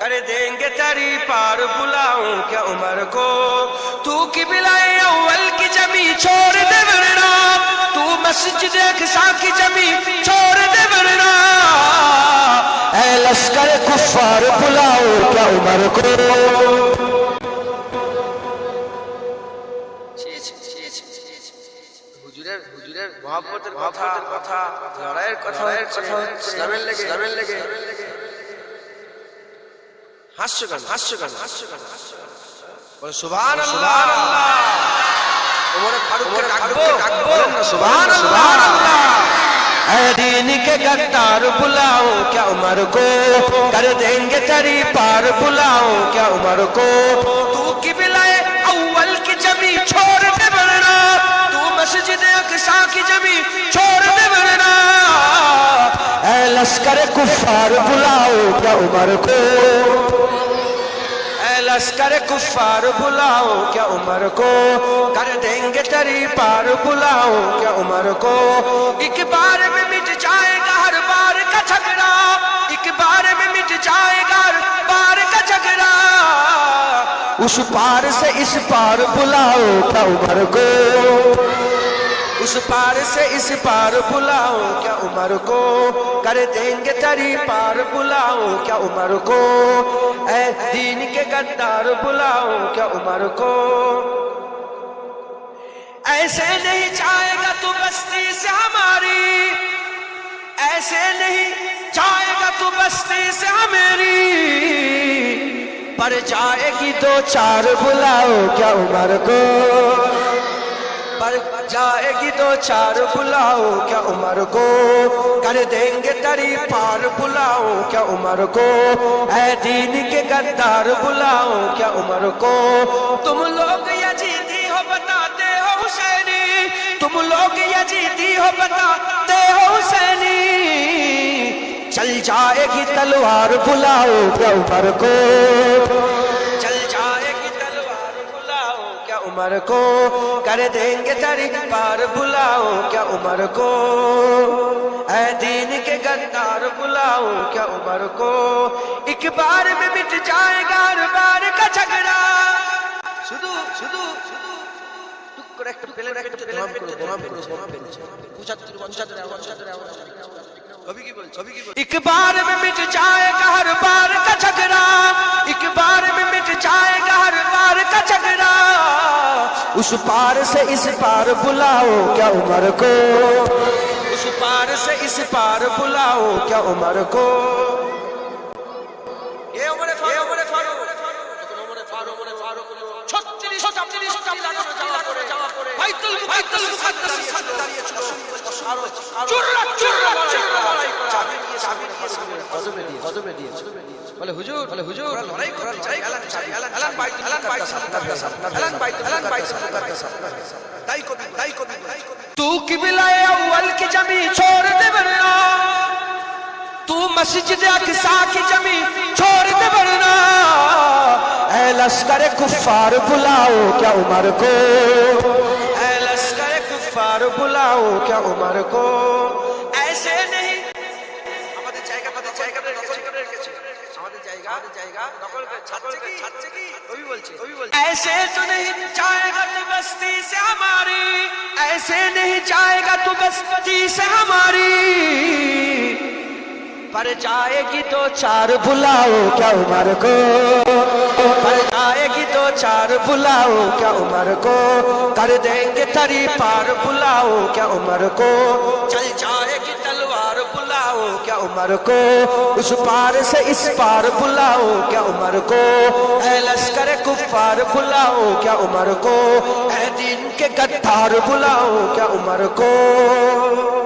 کر دیں گے تری پار بلاؤں کیا عمر کو تو قبلۂ اول کی جمی چھوڑ دے ورنہ تو مسجد اقصی کی جمی چھوڑ دے ورنہ اے لشکر کفار بلاؤ کیا عمر کو হুজুরের মহব্বতের কথা লড়াইয়ের কথা ইসলামের লেগে হাস্য গান বলে সুবহানাল্লাহ ওমর ফারুককে ডাকবো সুবহানাল্লাহ اے دین کے غدار بلاؤ کیا عمر کو کر دیں گے تری پار بلاؤ کیا عمر کو تو قبلۂ اول کی جمی چھوڑ دے ورنہ تو مسجد اقصی کی جمی چھوڑ دے ورنہ اے لشکر کفار بلاؤ کیا عمر کو اے لشکر کفار بلاؤ کیا عمر کو کر دیں گے تری پار بلاؤ کیا عمر کو ایک بار میں مٹ جائے گا ہر بار کا جھگڑا ایک بار میں مٹ جائے گا ہر بار کا جھگڑا اس پار سے اس پار بلاؤ کیا عمر کو اس پار سے اس پار بلاؤ کیا عمر کو کر دیں گے تری پار بلاؤ کیا عمر کو اے دین کے غدار بلاؤ کیا عمر کو ایسے نہیں جائے گا تو بستی سے ہماری ایسے نہیں جائے گا تو بستی سے ہماری پر جائے گی دو چار بلاؤ کیا عمر کو پر جائے گی دو چار بلاؤ کیا عمر کو کر دیں گے تری پار بلاؤ کیا عمر کو اے دین کے غدار بلاؤ کیا عمر کو تم لوگ یزیدی ہو بتاتے ہو حسینی تم لوگ یزیدی ہو بتاتے ہو حسینی چل جائے گی تلوار بلاؤ کیا عمر کو چل جائے گی تلوار بلاؤ کیا عمر کو کر دیں گے تری پار بلاؤ کیا عمر کو اے دین کے غدار بلاؤ کیا عمر کو ایک بار میں مٹ جائے گا ہر بار کا جھگڑا শুধু টুক করে একটা পেলে গোলাম করো ایک بار میں مٹ جائے گا ہر بار کا جھگڑا ایک بار میں مٹ جائے گا ہر بار کا جھگڑا اس پار سے اس پار بلاؤ کیا عمر کو اس پار سے اس پار بلاؤ کیا عمر کو یہ عمر فاروق تو قبلۂ اول کی جمی چھوڑ دے ورنہ تو مسجد اقصی کی جمی چھوڑ دے ورنہ اے لشکر کفار بلاؤ کیا عمر کو اے لشکر کفار بلاؤ کیا عمر کو ایسے نہیں ایسے تو نہیں جائے گا تو بستی سے ہماری ایسے نہیں جائے گا تو بستی سے ہماری پر جائے گی دو چار بلاؤ کیا عمر کو پر جائے گی دو چار بلاؤ کیا عمر کو کر دیں گے تری پار بلاؤ کیا عمر کو چل جائے گی تلوار بلاؤ کیا عمر کو اس پار سے اس پار بلاؤ کیا عمر کو اے لشکر کفار بلاؤ کیا عمر کو اے دین کے غدار بلاؤ کیا عمر کو